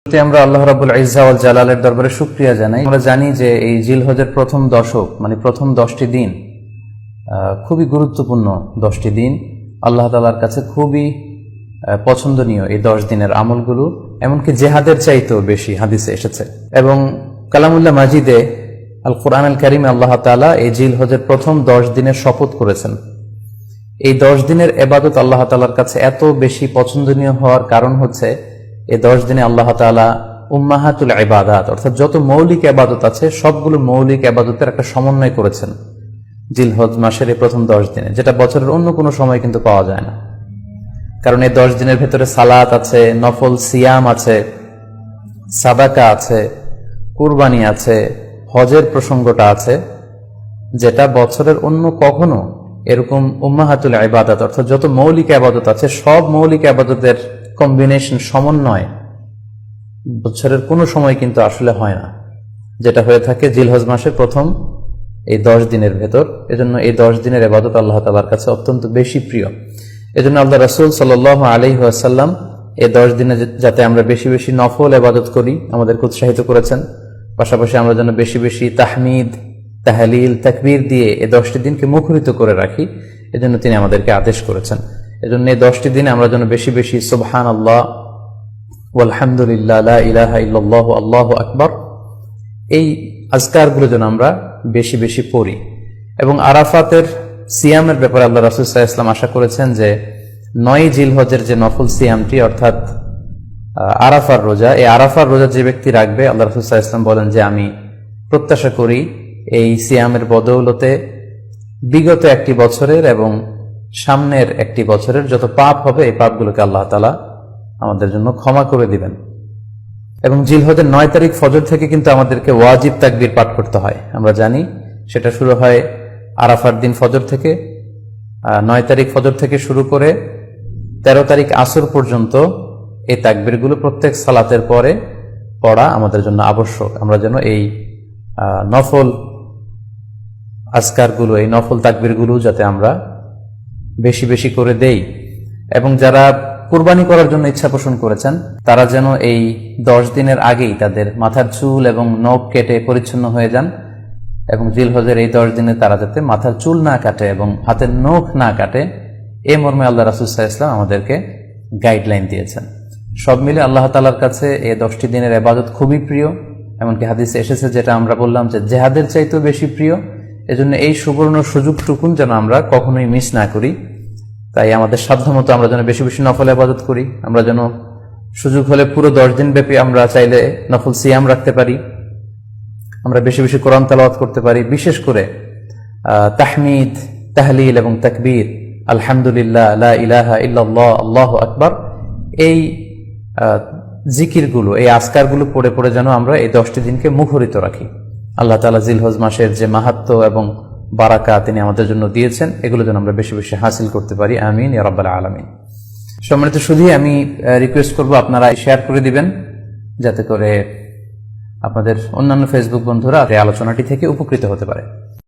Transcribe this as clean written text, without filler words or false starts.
আমরা আল্লাহ রাব্বুল ইজ্জা ওয়াল জালালের দরবারে শুকরিয়া জানাই। আমরা জানি যে এই জিলহজের প্রথম দশক মানে প্রথম 10টি দিন খুবই গুরুত্বপূর্ণ 10টি দিন, আল্লাহ তাআলার কাছে খুবই পছন্দনীয় এই 10 দিনের আমলগুলো, এমনকি জেহাদের চাইতেও বেশি হাদিসে এসেছে। এবং কালামুল্লাহ মাজিদে আল কোরআন আল কারিমে আল্লাহ তাআলা এই জিলহজের প্রথম 10 দিনের শপথ করেছেন। এই 10 দিনের ইবাদত আল্লাহ তাআলার কাছে এত বেশি পছন্দনীয় হওয়ার কারণ হচ্ছে এই 10 দিনে আল্লাহ তাআলা উম্মাহাতুল ইবাদাত অর্থাৎ যত মৌলিক ইবাদত আছে সবগুলো মৌলিক ইবাদতের একটা সমন্বয় করেছেন জিলহজ মাসের এই প্রথম 10 দিনে, যেটা বছরের অন্য কোনো সময় কিন্তু পাওয়া যায় না। কারণ এই 10 দিনের ভেতরে সালাত আছে, নফল সিয়াম আছে, সাদাকা আছে, কুরবানি আছে, হজের প্রসঙ্গটা আছে, যেটা বছরের অন্য কখনো এরকম উম্মাহাতুল ইবাদাত অর্থাৎ যত মৌলিক ইবাদত আছে সব মৌলিক ইবাদতের কম্বিনেশন সমন্বয় বছরের কোনো সময় কিন্তু আসলে হয় না, যেটা হয়ে থাকে জিলহজ মাসের প্রথম এই 10 দিনের ভেতর। এজন্য এই 10 দিনের ইবাদত আল্লাহ তাআলার কাছে অত্যন্ত বেশি প্রিয়। এজন্য আল্লাহ রাসূল সাল্লাল্লাহু আলাইহি ওয়াসাল্লাম এই 10 দিনে যাতে আমরা বেশি বেশি নফল ইবাদত করি আমাদেরকে উৎসাহিত করেছেন। পাশাপাশি আমরা যেন বেশি বেশি তাহমিদ, তাহলিল, তাকবীর দিয়ে এই 10টি দিনকে মুখরিত করে রাখি, এজন্য তিনি আমাদেরকে আদেশ করেছেন। এজন্য এই 10টি দিনে আমরা যেন বেশি বেশি সুবহানাল্লাহ ওয়ালহামদুলিল্লাহ লা ইলাহা ইল্লাল্লাহু আল্লাহু আকবার এই আজকারগুলো যেন আমরা বেশি বেশি পড়ি। এবং আরাফাতের সিয়ামের ব্যাপারে আল্লাহ রাসূল সাল্লাল্লাহু আলাইহি ওয়াসাল্লাম আশা করেছেন যে 9 জিলহজের যে নফল সিয়ামটি অর্থাৎ আরাফার রোজা, এই আরাফার রোজা যে ব্যক্তি রাখবে আল্লাহ রাসূল সাল্লাল্লাহু আলাইহি ওয়াসাল্লাম বলেন যে আমি প্রত্যাশা করি এই সিয়ামের বদৌলতে বিগত একটি বছরের এবং সামনের একটি বছরের যত পাপ হবে এই পাপগুলোকে আল্লাহ তাআলা আমাদের জন্য ক্ষমা করে দিবেন। এবং জিলহজের 9 তারিখ ফজর থেকে কিন্তু আমাদেরকে ওয়াজিব তাকবীর পাঠ করতে হয়, আমরা জানি সেটা শুরু হয় আরাফার দিন ফজর থেকে। 9 তারিখ ফজর থেকে শুরু করে 13 তারিখ আসর পর্যন্ত এই তাকবীরগুলো প্রত্যেক সালাতের পরে পড়া আমাদের জন্য আবশ্যক। আমরা যেন এই নফল আজকারগুলো, এই নফল তাকবীরগুলো যাতে আমরা বেশি বেশি করে দেই। এবং যারা কুরবানি করার জন্য ইচ্ছা পোষণ করেছেন তারা যেন এই 10 দিনের আগেই তাদের মাথার চুল এবং নখ কেটে পরিচ্ছন্ন হয়ে যান, এবং জিলহজের এই 10 দিনে তারা যাতে মাথার চুল না কাটে এবং হাতের নখ না কাটে, এই মর্মে আল্লাহ রাসূল সাল্লাল্লাহু আলাইহি ওয়াসাল্লাম আমাদেরকে গাইডলাইন দিয়েছেন। সব মিলে আল্লাহ তাআলার কাছে এই 10টি দিনের ইবাদত খুবই প্রিয়, এমনকি হাদিসে এসেছে যেটা আমরা বললাম যে জেহাদের চাইতেও বেশি প্রিয়। এজন্য এই সুবর্ণ সুযোগটুকুন যেন আমরা কখনোই মিস না করি। তাই আমাদের সাধ্যমতো আমরা যেন বেশি বেশি নফল ইবাদত করি। আমরা যেন সুযোগ হলে পুরো 10 দিন ব্যাপী আমরা চাইলে নফল সিয়াম রাখতে পারি, আমরা বেশি বেশি কোরআন তেলাওয়াত করতে পারি, বিশেষ করে তাহমিদ, তাহলিল এবং তাকবীর, আলহামদুলিল্লাহ লা ইলাহা ইল্লাল্লাহ আল্লাহু আকবার, এই জিকিরগুলো, এই আজকারগুলো পড়ে পড়ে যেন আমরা এই 10টি দিনকে মুখরিত রাখি। আল্লাহ তাআলা জিলহজ মাসের যে মাহাত্ম্য এবং বারাকা তিনি আমাদের জন্য দিয়েছেন এগুলো যেন আমরা বেশি বেশি হাসিল করতে পারি। আমিন ইয়া রাব্বাল আলামিন। সম্মানিত শুধু আমি রিকোয়েস্ট করব আপনারা শেয়ার করে দিবেন যাতে করে আপনাদের অন্যান্য ফেসবুক বন্ধুরা এই আলোচনাটি থেকে উপকৃত হতে পারে।